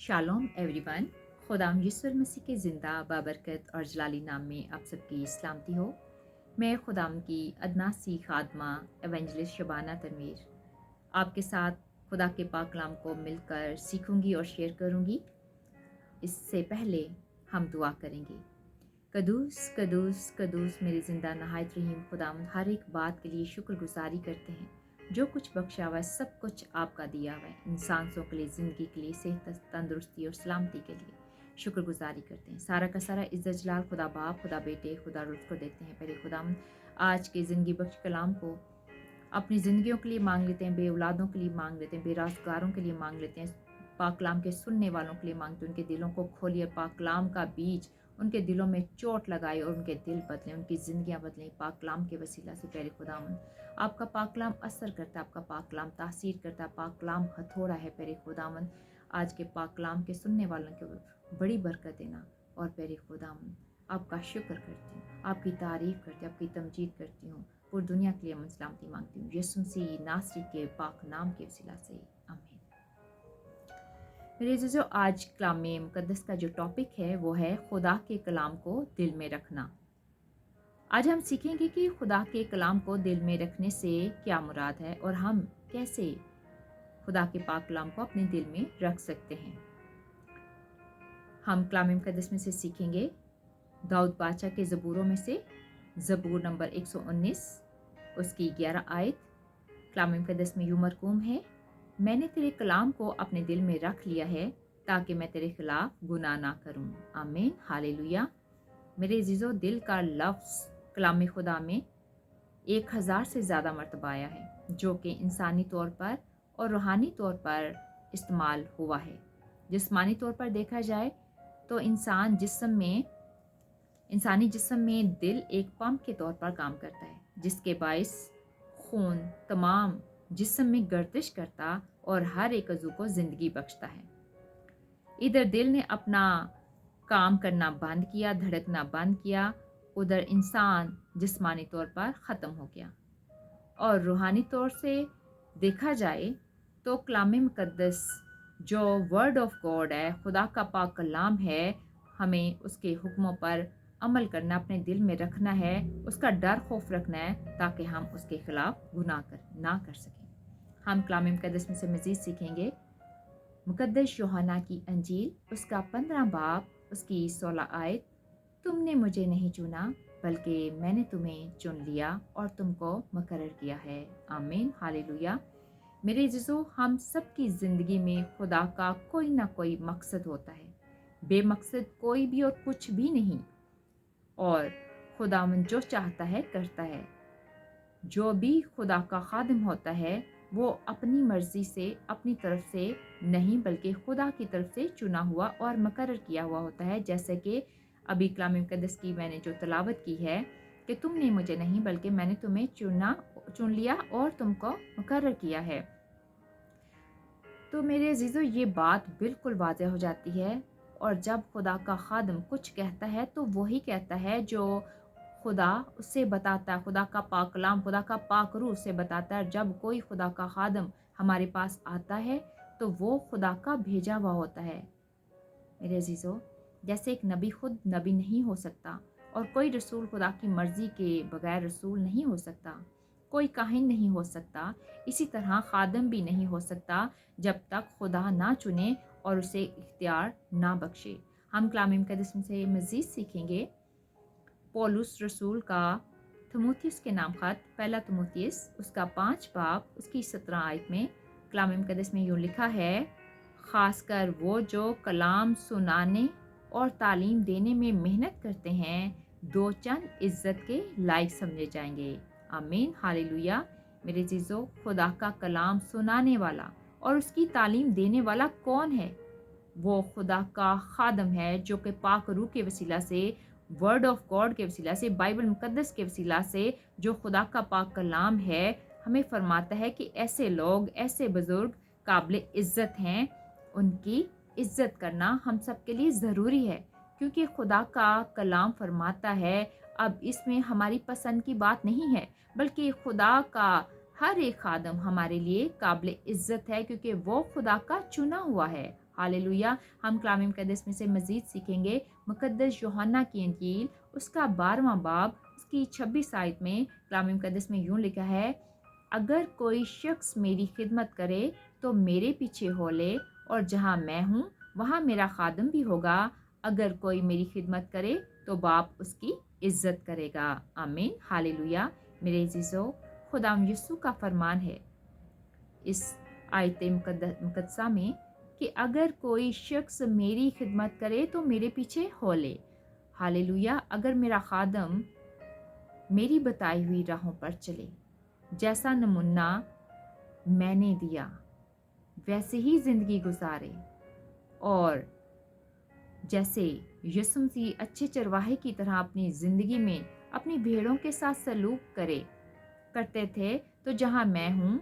Shalom everyone. खुदाम यीशु मसीह के ज़िंदा बाबरकत और जलाली नाम में आप सबकी सलामती हो। मैं खुदाम की अदना सी खादमा एवेंजलिस्ट शबाना तनवीर आपके साथ खुदा के पाक कलाम को मिलकर सीखूंगी और शेयर करूंगी। इससे पहले हम दुआ करेंगे। कदूस कदूस कदूस मेरे ज़िंदा नहायत रहीम खुदाम, हर एक बात के लिए शुक्रगुजारी करते हैं। जो कुछ बख्शा हुआ है सब कुछ आपका दिया हुआ है, इंसान के लिए, ज़िंदगी के लिए, सेहत, तंदुरुस्ती और सलामती के लिए शुक्रगुजारी करते हैं। सारा का सारा इज़्ज़त जलाल खुदा बाप, खुदा बेटे, खुदा रुज़ को देते हैं। पहले खुदा आज के ज़िंदगी बख्श कलाम को अपनी ज़िंदगियों के लिए मांग लेते हैं, बे औलादों के लिए मांग लेते हैं, बेरोज़गारों के लिए मांग लेते हैं, पाक कलाम के सुनने वालों के लिए मांगते हैं। उनके दिलों को खोलिए, पाक कलाम का बीज उनके दिलों में चोट लगाए और उनके दिल बदलें, उनकी ज़िंदगियां बदलें पाक कलाम के वसीला से। प्यारे खुदावन, आपका पाक कलाम असर करता है, आपका पाक कलाम तासीर करता है, पाक कलाम हथौड़ा है। प्यारे खुदावन, आज के पाक कलाम के सुनने वालों को बड़ी बरकत देना। और प्यारे खुदावन, आपका शुक्र करती हूँ, आपकी तारीफ़ करती हूँ, आपकी तमजीद करती हूँ। पूरी दुनिया के लिए अमन सलामती मांगती हूँ यीशु मसीह नासरी के पाक नाम के वसीला से, आमीन। मेरे अज़ीज़ों, आज कलाम मुक़द्दस का जो टॉपिक है वो है खुदा के कलाम को दिल में रखना। आज हम सीखेंगे कि खुदा के कलाम को दिल में रखने से क्या मुराद है और हम कैसे खुदा के पाक कलाम को अपने दिल में रख सकते हैं। हम कलाम मुक़द्दस में से सीखेंगे दाऊद बादशाह के ज़बूरों में से ज़बूर नंबर 119 उसकी 11 आयत। कलाम मुक़द्दस में यूं मरकूम है, मैंने तेरे कलाम को अपने दिल में रख लिया है ताकि मैं तेरे खिलाफ गुनाह ना करूं। आमीन, हालेलुया। मेरे अज़ीज़ों, दिल का लफ्ज़ कलाम खुदा में 1000 से ज़्यादा मरतबा आया है, जो कि इंसानी तौर पर और रूहानी तौर पर इस्तेमाल हुआ है। जिस्मानी तौर पर देखा जाए तो इंसानी जिस्म में दिल एक पंप के तौर पर काम करता है, जिसके बाइस खून तमाम जिस्म में गर्दिश करता और हर एक अज़ू को ज़िंदगी बख्शता है। इधर दिल ने अपना काम करना बंद किया, धड़कना बंद किया, उधर इंसान जिस्मानी तौर पर ख़त्म हो गया। और रूहानी तौर से देखा जाए तो कलाम मुक़द्दस जो वर्ड ऑफ गॉड है, खुदा का पाक कलाम है, हमें उसके हुक्मों पर अमल करना, अपने दिल में रखना है, उसका डर खौफ रखना है ताकि हम उसके खिलाफ गुनाह ना कर सकें। हम कलाम मुक़द्दस में से मज़ीद सीखेंगे मुक़द्दस यूहन्ना की अंजील उसका 15 बाब उसकी 16 आयत। तुमने मुझे नहीं चुना बल्कि मैंने तुम्हें चुन लिया और तुमको मुकर्रर किया है। आमीन, हालेलुया। मेरे अज़ीज़ों, हम सब की ज़िंदगी में खुदा का कोई ना कोई मकसद होता है, बेमकसद कोई भी और कुछ भी नहीं। और खुदावंद जो चाहता है करता है। जो भी खुदा का खादिम होता है वो अपनी मर्जी से, अपनी तरफ से नहीं बल्कि खुदा की तरफ से चुना हुआ और मुकर्रर किया हुआ होता है। जैसे कि अभी कलाम मुक़द्दस की मैंने जो तिलावत की है कि तुमने मुझे नहीं बल्कि मैंने तुम्हें चुन लिया और तुमको मुकर्रर किया है। तो मेरे अजीज़ों, ये बात बिल्कुल वाज़ेह हो जाती है। और जब खुदा का खादिम कुछ कहता है तो वही कहता है जो खुदा उससे बताता है, खुदा का पाक कलाम, खुदा का पाक रूह उससे बताता है। जब कोई खुदा का खादिम हमारे पास आता है तो वो खुदा का भेजा हुआ होता है। मेरे अजीज़ों, जैसे एक नबी खुद नबी नहीं हो सकता और कोई रसूल खुदा की मर्ज़ी के बगैर रसूल नहीं हो सकता, कोई काहिन नहीं हो सकता, इसी तरह खादिम भी नहीं हो सकता जब तक खुदा ना चुने और उसे इख्तियार ना बख्शे। हम कलाम मुक़द्दस में से मज़ीद सीखेंगे पौलुस रसूल का तीमुथियुस के नाम ख़त, पहला तीमुथियुस उसका 5 बाब उसकी 17 आयत में कलाम मुक़द्दस में यूँ लिखा है, ख़ासकर वो जो कलाम सुनाने और तालीम देने में मेहनत करते हैं, दो चंद इज़्ज़त के लायक समझे जाएंगे। आमीन, हालेलुया। मेरे चीज़ों, खुदा का कलाम सुनाने वाला और उसकी तालीम देने वाला कौन है? वो खुदा का खादम है जो कि पाक रूह के वसीला से, वर्ड ऑफ गॉड के वसीला से, बाइबल मुक़द्दस के वसीला से, जो खुदा का पाक कलाम है, हमें फरमाता है कि ऐसे लोग, ऐसे बुज़ुर्ग काबिल इज़्ज़त हैं। उनकी इज़्ज़त करना हम सब के लिए ज़रूरी है, क्योंकि खुदा का कलाम फरमाता है। अब इसमें हमारी पसंद की बात नहीं है, बल्कि खुदा का हर एक खादम हमारे लिए काबिल इज़्ज़त है, क्योंकि वो खुदा का चुना हुआ है। हालेलुया। हम कलाम मुकद्दस में से मज़ीद सीखेंगे। मुकद्दस यूहन्ना की इंजील उसका 12वां बाब उसकी 26 आयत में कलाम मुकद्दस में यूँ लिखा है, अगर कोई शख्स मेरी खिदमत करे तो मेरे पीछे हो ले, और जहाँ मैं हूँ वहाँ मेरा खादम भी होगा। अगर कोई मेरी खिदमत करे तो बाप उसकी इज्जत करेगा। आमीन, हालेलुया। मेरे अजीज़ों, खुदा यीशु का फरमान है इस आयत मुकद्दसा में कि अगर कोई शख्स मेरी खिदमत करे तो मेरे पीछे हो ले। हालेलुया। अगर मेरा खादम मेरी बताई हुई राहों पर चले, जैसा नमूना मैंने दिया वैसे ही ज़िंदगी गुजारे, और जैसे यीशु मसीह अच्छे चरवाहे की तरह अपनी ज़िंदगी में अपनी भेड़ों के साथ सलूक करते थे, तो जहाँ मैं हूँ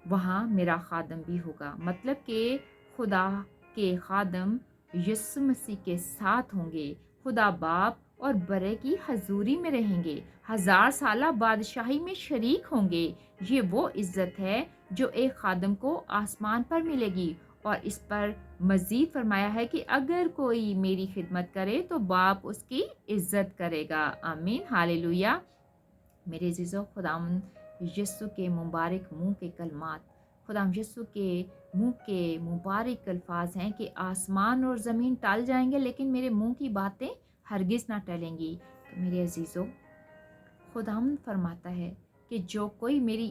वहाँ मेरा खादम भी होगा। मतलब कि खुदा के खादम यीशु मसीह के साथ होंगे, खुदा बाप और बड़े की हजूरी में रहेंगे, 1000 साला बादशाही में शरीक होंगे। ये वो इज्जत है जो एक खादम को आसमान पर मिलेगी। और इस पर मज़ीद फरमाया है कि अगर कोई मेरी खिदमत करे तो बाप उसकी इज्जत करेगा। आमीन, हालेलुया। मेरे अज़ीज़ों, खुदावंद यीशु के मुबारक मुँह के कलमात, खुदाम यीशु के मुँह के मुबारक अल्फाज हैं कि आसमान और ज़मीन टल जाएंगे लेकिन मेरे मुँह की बातें हरगिज़ ना टलेंगी। तो मेरे अज़ीज़ों, खुदावंद फरमाता है कि जो कोई मेरी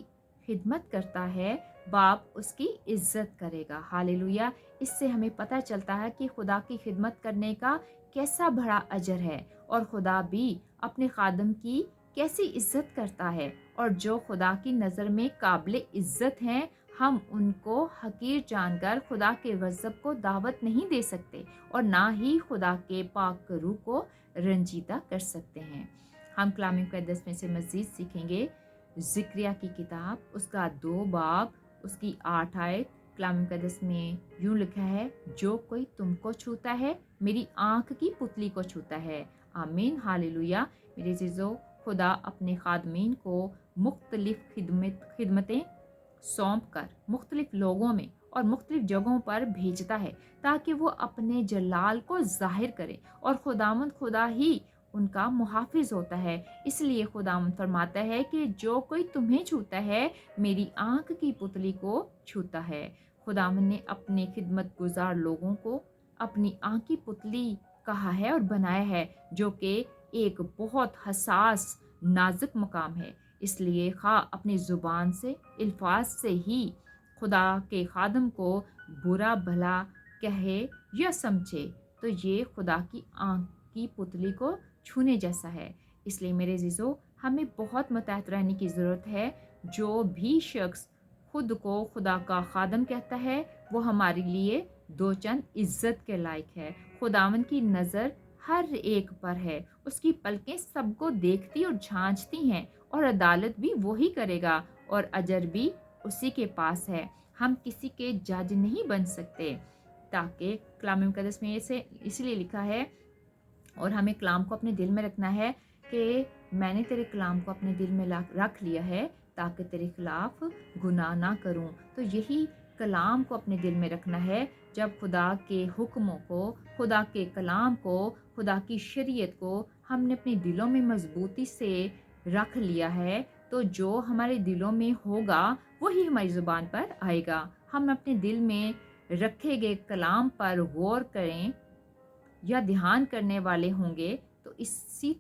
खिदमत करता है बाप उसकी इज्जत करेगा। हालेलुया। इससे हमें पता चलता है कि खुदा की खिदमत करने का कैसा बड़ा अजर है, और खुदा भी अपने खादम की कैसी इज्जत करता है। और जो खुदा की नज़र में काबिल इज्जत हैं, हम उनको हकीर जानकर खुदा के गज़ब को दावत नहीं दे सकते, और ना ही खुदा के पाक रूह को रंजीदा कर सकते हैं। हम कलाम मुकद्दस में से मज़ीद सीखेंगे। ज़िक्रिया की किताब उसका 2 बाब उसकी 8 आयत कलाम मुकद्दस में यूँ लिखा है, जो कोई तुमको छूता है मेरी आँख की पुतली को छूता है। आमीन, हालेलुया। मेरे अज़ीज़ों, खुदा अपने खादमीन को मुख्तलिफ खिदमतें सौंप कर मुख्तलिफ लोगों में और मुख्तलिफ जगहों पर भेजता है ताकि वो अपने जलाल को जाहिर करे, और खुदावंद खुदा ही उनका मुहाफिज होता है। इसलिए खुदावंद फरमाता है कि जो कोई तुम्हें छूता है मेरी आँख की पुतली को छूता है। खुदावंद ने अपने खिदमत गुजार लोगों को अपनी आँख की पुतली कहा है और बनाया है, जो कि एक बहुत हसास नाजुक मकाम है। इसलिए खा अपनी ज़ुबान से अल्फाज से ही खुदा के खादम को बुरा भला कहे या समझे तो ये खुदा की आँख की पुतली को छूने जैसा है। इसलिए मेरे अज़ीज़ों, हमें बहुत मुतहत रहने की ज़रूरत है। जो भी शख्स खुद को खुदा का खादम कहता है वो हमारे लिए दो चंद इज्जत के लायक है। खुदावंद की नज़र हर एक पर है, उसकी पलकें सबको देखती और झांचती हैं, और अदालत भी वही करेगा, और अजर भी उसी के पास है। हम किसी के जज नहीं बन सकते, ताकि कलाम मुकद्दस में इसे इसलिए लिखा है, और हमें कलाम को अपने दिल में रखना है कि मैंने तेरे कलाम को अपने दिल में रख लिया है ताकि तेरे खिलाफ गुनाह ना करूं। तो यही कलाम को अपने दिल में रखना है। जब खुदा के हुक्मों को, खुदा के कलाम को, खुदा की शरीयत को हमने अपने दिलों में मजबूती से रख लिया है, तो जो हमारे दिलों में होगा वही हमारी ज़ुबान पर आएगा। हम अपने दिल में रखे गए कलाम पर गौर करें या ध्यान करने वाले होंगे तो इसी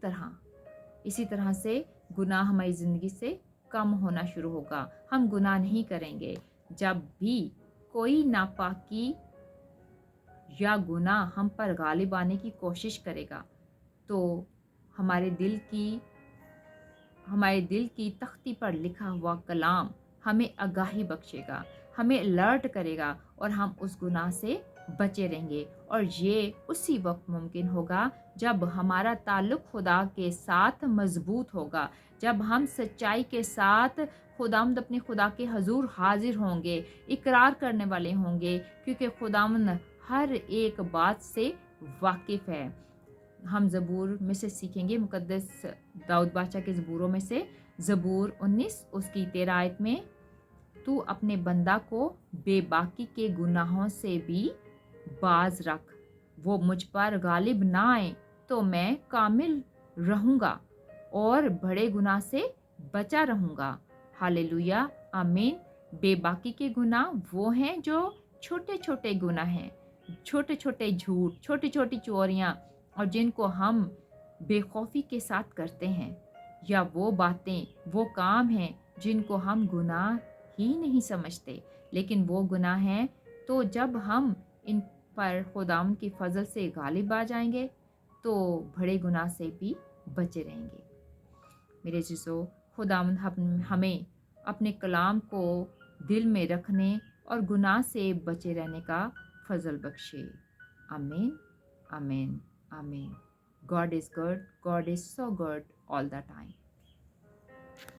तरह से गुनाह हमारी ज़िंदगी से कम होना शुरू होगा। हम गुनाह नहीं करेंगे। जब भी कोई नापाकी या गुनाह हम पर गालिब आने की कोशिश करेगा तो हमारे दिल की तख्ती पर लिखा हुआ कलाम हमें आगाही बख्शेगा, हमें अलर्ट करेगा, और हम उस गुनाह से बचे रहेंगे। और ये उसी वक्त मुमकिन होगा जब हमारा ताल्लुक़ खुदा के साथ मजबूत होगा, जब हम सच्चाई के साथ खुदावंद अपने खुदा के हजूर हाजिर होंगे, इकरार करने वाले होंगे, क्योंकि खुदावंद हर एक बात से वाकिफ़ है। हम ज़बूर में से सीखेंगे, मुकद्दस दाऊद बादशाह के ज़बूरों में से ज़बूर 19 उसकी 13 आयत में, तू अपने बंदा को बेबाकी के गुनाहों से भी باز رکھ، وہ مجھ پر غالب نہ آئے تو میں کامل رہوں گا اور بڑے گناہ سے بچا رہوں گا۔ ہاللیلویا، آمین۔ بے باکی کے گناہ وہ ہیں جو چھوٹے چھوٹے گناہ ہیں، چھوٹے چھوٹے جھوٹ، چھوٹی چھوٹی چوریاں، اور جن کو ہم بے خوفی کے ساتھ کرتے ہیں، یا وہ باتیں، وہ کام ہیں جن کو ہم گناہ ہی نہیں سمجھتے، لیکن وہ گناہ ہیں۔ تو جب ہم ان پر خداوند کی فضل سے غالب آ جائیں گے تو بڑے گناہ سے بھی بچے رہیں گے۔ میرے عزیزو، خداوند ہمیں اپنے کلام کو دل میں رکھنے اور گناہ سے بچے رہنے کا فضل بخشے۔ آمین، آمین، آمین۔ God is good. God is so good all the time.